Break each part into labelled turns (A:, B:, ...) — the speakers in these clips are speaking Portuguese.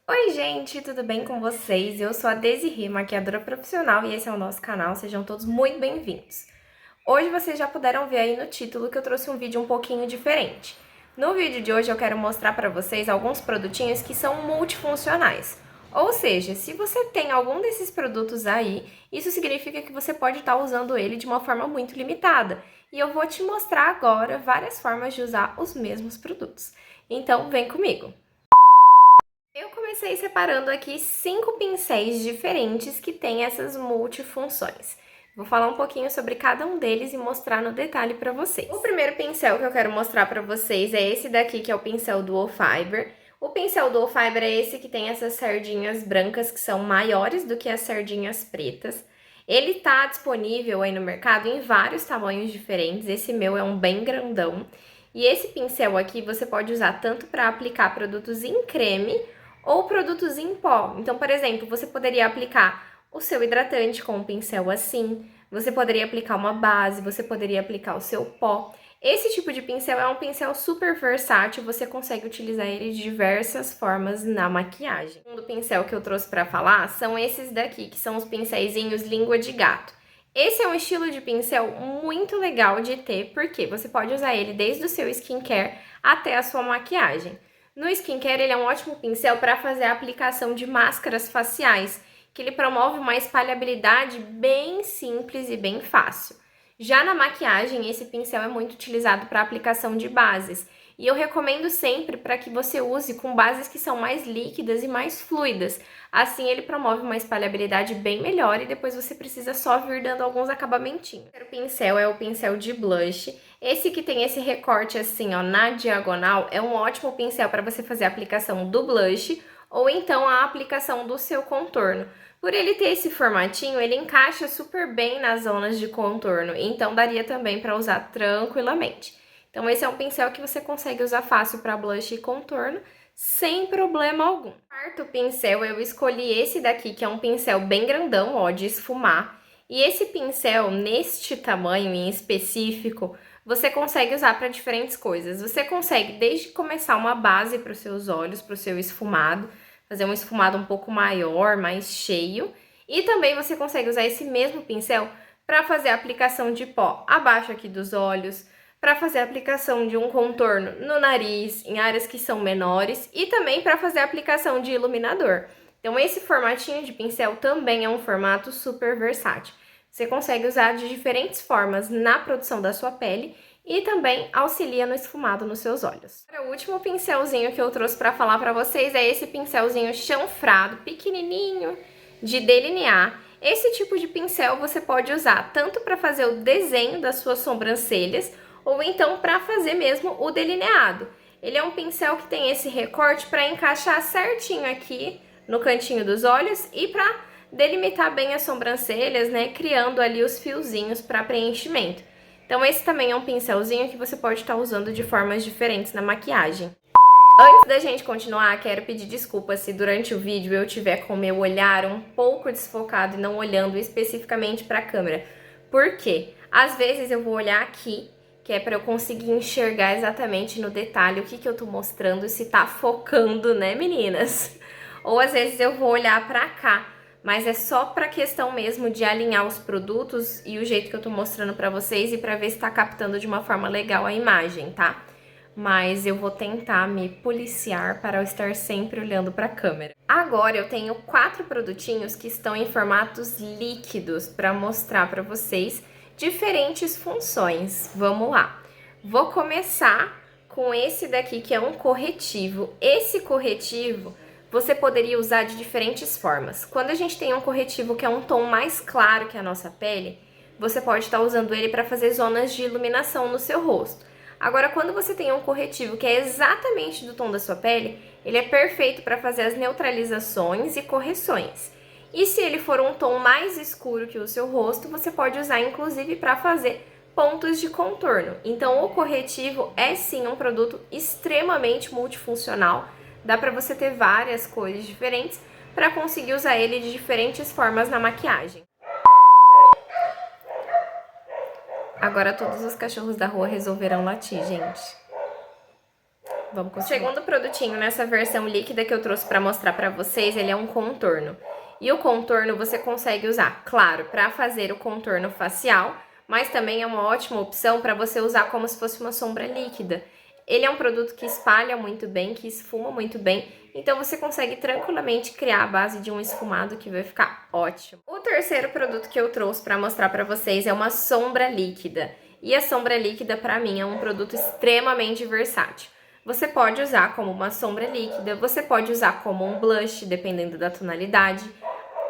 A: Oi gente, tudo bem com vocês? Eu sou a Desirê, maquiadora profissional e esse é o nosso canal, sejam todos muito bem-vindos. Hoje vocês já puderam ver aí no título que eu trouxe um vídeo um pouquinho diferente. No vídeo de hoje eu quero mostrar para vocês alguns produtinhos que são multifuncionais. Ou seja, se você tem algum desses produtos aí, isso significa que você pode estar usando ele de uma forma muito limitada. E eu vou te mostrar agora várias formas de usar os mesmos produtos. Então vem comigo! Eu comecei separando aqui 5 pincéis diferentes que têm essas multifunções. Vou falar um pouquinho sobre cada um deles e mostrar no detalhe para vocês. O primeiro pincel que eu quero mostrar para vocês é esse daqui, que é o pincel Dual Fiber. O pincel Dual Fiber é esse que tem essas sardinhas brancas que são maiores do que as sardinhas pretas. Ele tá disponível aí no mercado em vários tamanhos diferentes, esse meu é um bem grandão. E esse pincel aqui você pode usar tanto para aplicar produtos em creme ou produtos em pó. Então, por exemplo, você poderia aplicar o seu hidratante com um pincel assim, você poderia aplicar uma base, você poderia aplicar o seu pó. Esse tipo de pincel é um pincel super versátil, você consegue utilizar ele de diversas formas na maquiagem. O segundo pincel que eu trouxe para falar são esses daqui, que são os pincelzinhos língua de gato. Esse é um estilo de pincel muito legal de ter, porque você pode usar ele desde o seu skincare até a sua maquiagem. No skincare, ele é um ótimo pincel para fazer a aplicação de máscaras faciais, que ele promove uma espalhabilidade bem simples e bem fácil. Já na maquiagem, esse pincel é muito utilizado para aplicação de bases, e eu recomendo sempre para que você use com bases que são mais líquidas e mais fluidas. Assim, ele promove uma espalhabilidade bem melhor e depois você precisa só vir dando alguns acabamentinhos. O terceiro pincel é o pincel de blush. Esse que tem esse recorte assim, ó, na diagonal, é um ótimo pincel para você fazer a aplicação do blush ou então a aplicação do seu contorno. Por ele ter esse formatinho, ele encaixa super bem nas zonas de contorno, então daria também para usar tranquilamente. Então esse é um pincel que você consegue usar fácil para blush e contorno, sem problema algum. O quarto pincel, eu escolhi esse daqui, que é um pincel bem grandão, ó, de esfumar. E esse pincel, neste tamanho em específico, você consegue usar para diferentes coisas. Você consegue desde começar uma base para os seus olhos, para o seu esfumado, fazer um esfumado um pouco maior, mais cheio. E também você consegue usar esse mesmo pincel para fazer a aplicação de pó abaixo aqui dos olhos, para fazer a aplicação de um contorno no nariz, em áreas que são menores, e também para fazer a aplicação de iluminador. Então esse formatinho de pincel também é um formato super versátil. Você consegue usar de diferentes formas na produção da sua pele e também auxilia no esfumado nos seus olhos. Agora, o último pincelzinho que eu trouxe para falar para vocês é esse pincelzinho chanfrado, pequenininho, de delinear. Esse tipo de pincel você pode usar tanto para fazer o desenho das suas sobrancelhas ou então para fazer mesmo o delineado. Ele é um pincel que tem esse recorte para encaixar certinho aqui no cantinho dos olhos e para delimitar bem as sobrancelhas, né, criando ali os fiozinhos para preenchimento. Então esse também é um pincelzinho que você pode estar usando de formas diferentes na maquiagem. Antes da gente continuar, quero pedir desculpas se durante o vídeo eu tiver com o meu olhar um pouco desfocado e não olhando especificamente para a câmera. Por quê? Às vezes eu vou olhar aqui, que é para eu conseguir enxergar exatamente no detalhe o que eu tô mostrando, se tá focando, né, meninas? Ou às vezes eu vou olhar para cá, mas é só para questão mesmo de alinhar os produtos e o jeito que eu tô mostrando para vocês e para ver se tá captando de uma forma legal a imagem, tá? Mas eu vou tentar me policiar para eu estar sempre olhando para a câmera. Agora eu tenho 4 produtinhos que estão em formatos líquidos para mostrar para vocês diferentes funções. Vamos lá. Vou começar com esse daqui que é um corretivo. Esse corretivo você poderia usar de diferentes formas. Quando a gente tem um corretivo que é um tom mais claro que a nossa pele, você pode estar usando ele para fazer zonas de iluminação no seu rosto. Agora, quando você tem um corretivo que é exatamente do tom da sua pele, ele é perfeito para fazer as neutralizações e correções. E se ele for um tom mais escuro que o seu rosto, você pode usar inclusive para fazer pontos de contorno. Então, o corretivo é sim um produto extremamente multifuncional. Dá para você ter várias cores diferentes para conseguir usar ele de diferentes formas na maquiagem. Agora todos os cachorros da rua resolverão latir, gente. Vamos continuar. O segundo produtinho nessa versão líquida que eu trouxe pra mostrar pra vocês, ele é um contorno. E o contorno você consegue usar, claro, pra fazer o contorno facial, mas também é uma ótima opção pra você usar como se fosse uma sombra líquida. Ele é um produto que espalha muito bem, que esfuma muito bem, então você consegue tranquilamente criar a base de um esfumado que vai ficar ótimo. O terceiro produto que eu trouxe para mostrar para vocês é uma sombra líquida. E a sombra líquida, para mim, é um produto extremamente versátil. Você pode usar como uma sombra líquida, você pode usar como um blush, dependendo da tonalidade.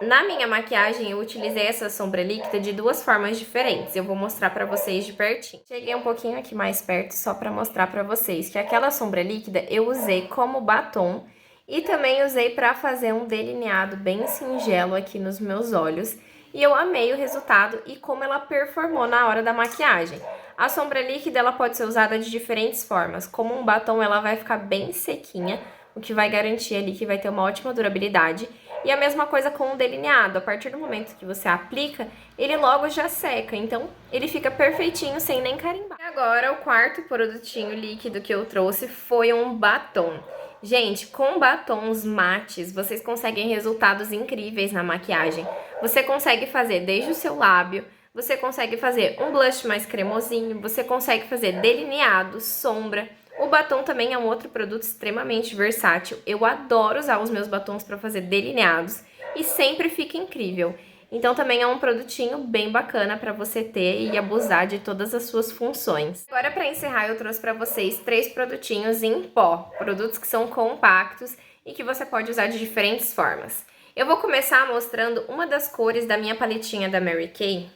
A: Na minha maquiagem, eu utilizei essa sombra líquida de duas formas diferentes. Eu vou mostrar pra vocês de pertinho. Cheguei um pouquinho aqui mais perto só pra mostrar pra vocês que aquela sombra líquida eu usei como batom e também usei pra fazer um delineado bem singelo aqui nos meus olhos. E eu amei o resultado e como ela performou na hora da maquiagem. A sombra líquida ela pode ser usada de diferentes formas. Como um batom, ela vai ficar bem sequinha, o que vai garantir ali que vai ter uma ótima durabilidade. E a mesma coisa com o delineado, a partir do momento que você aplica, ele logo já seca, então ele fica perfeitinho sem nem carimbar. E agora o quarto produtinho líquido que eu trouxe foi um batom. Gente, com batons mates, vocês conseguem resultados incríveis na maquiagem. Você consegue fazer desde o seu lábio, você consegue fazer um blush mais cremosinho, você consegue fazer delineado, sombra. O batom também é um outro produto extremamente versátil. Eu adoro usar os meus batons para fazer delineados e sempre fica incrível. Então também é um produtinho bem bacana para você ter e abusar de todas as suas funções. Agora para encerrar eu trouxe para vocês 3 produtinhos em pó, produtos que são compactos e que você pode usar de diferentes formas. Eu vou começar mostrando uma das cores da minha paletinha da Mary Kay.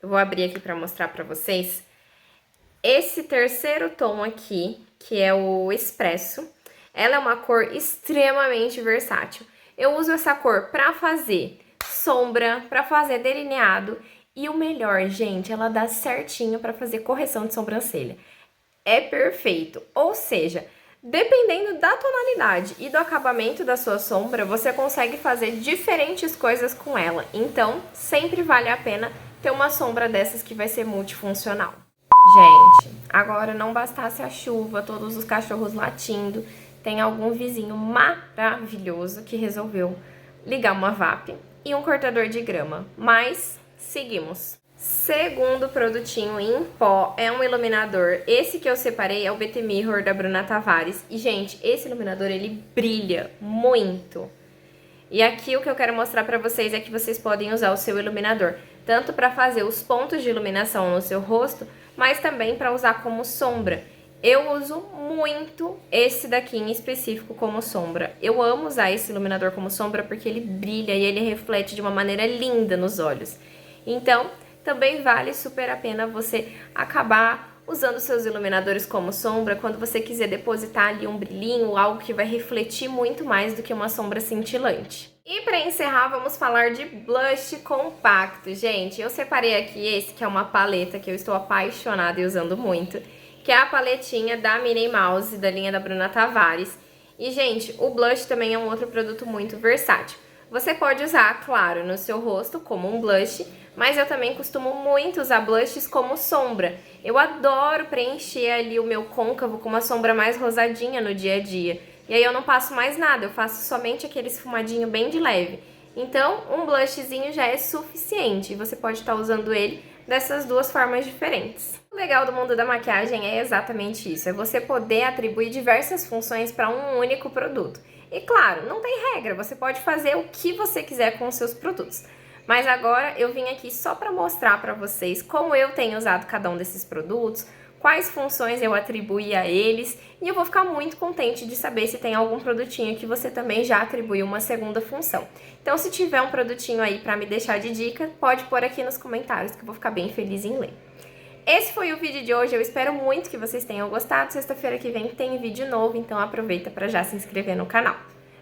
A: Eu vou abrir aqui para mostrar para vocês. Esse terceiro tom aqui, que é o Espresso, ela é uma cor extremamente versátil. Eu uso essa cor pra fazer sombra, pra fazer delineado e o melhor, gente, ela dá certinho pra fazer correção de sobrancelha. É perfeito, ou seja, dependendo da tonalidade e do acabamento da sua sombra, você consegue fazer diferentes coisas com ela. Então, sempre vale a pena ter uma sombra dessas que vai ser multifuncional. Gente, agora não bastasse a chuva, todos os cachorros latindo, tem algum vizinho maravilhoso que resolveu ligar uma vape e um cortador de grama, mas seguimos. Segundo produtinho em pó é um iluminador, esse que eu separei é o BT Mirror da Bruna Tavares e gente, esse iluminador ele brilha muito. E aqui o que eu quero mostrar pra vocês é que vocês podem usar o seu iluminador tanto para fazer os pontos de iluminação no seu rosto, mas também para usar como sombra. Eu uso muito esse daqui em específico como sombra. Eu amo usar esse iluminador como sombra porque ele brilha e ele reflete de uma maneira linda nos olhos. Então, também vale super a pena você acabar usando seus iluminadores como sombra quando você quiser depositar ali um brilhinho, algo que vai refletir muito mais do que uma sombra cintilante. E para encerrar, vamos falar de blush compacto. Gente, eu separei aqui esse, que é uma paleta que eu estou apaixonada e usando muito, que é a paletinha da Minnie Mouse, da linha da Bruna Tavares. E, gente, o blush também é um outro produto muito versátil. Você pode usar, claro, no seu rosto como um blush, mas eu também costumo muito usar blushes como sombra. Eu adoro preencher ali o meu côncavo com uma sombra mais rosadinha no dia a dia. E aí eu não passo mais nada, eu faço somente aquele esfumadinho bem de leve. Então, um blushzinho já é suficiente e você pode estar usando ele dessas duas formas diferentes. O legal do mundo da maquiagem é exatamente isso, é você poder atribuir diversas funções para um único produto. E claro, não tem regra, você pode fazer o que você quiser com os seus produtos. Mas agora eu vim aqui só para mostrar para vocês como eu tenho usado cada um desses produtos, quais funções eu atribuí a eles, e eu vou ficar muito contente de saber se tem algum produtinho que você também já atribuiu uma segunda função. Então, se tiver um produtinho aí para me deixar de dica, pode pôr aqui nos comentários que eu vou ficar bem feliz em ler. Esse foi o vídeo de hoje, eu espero muito que vocês tenham gostado. Sexta-feira que vem tem vídeo novo, então aproveita para já se inscrever no canal.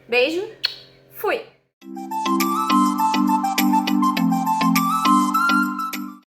A: Beijo, fui!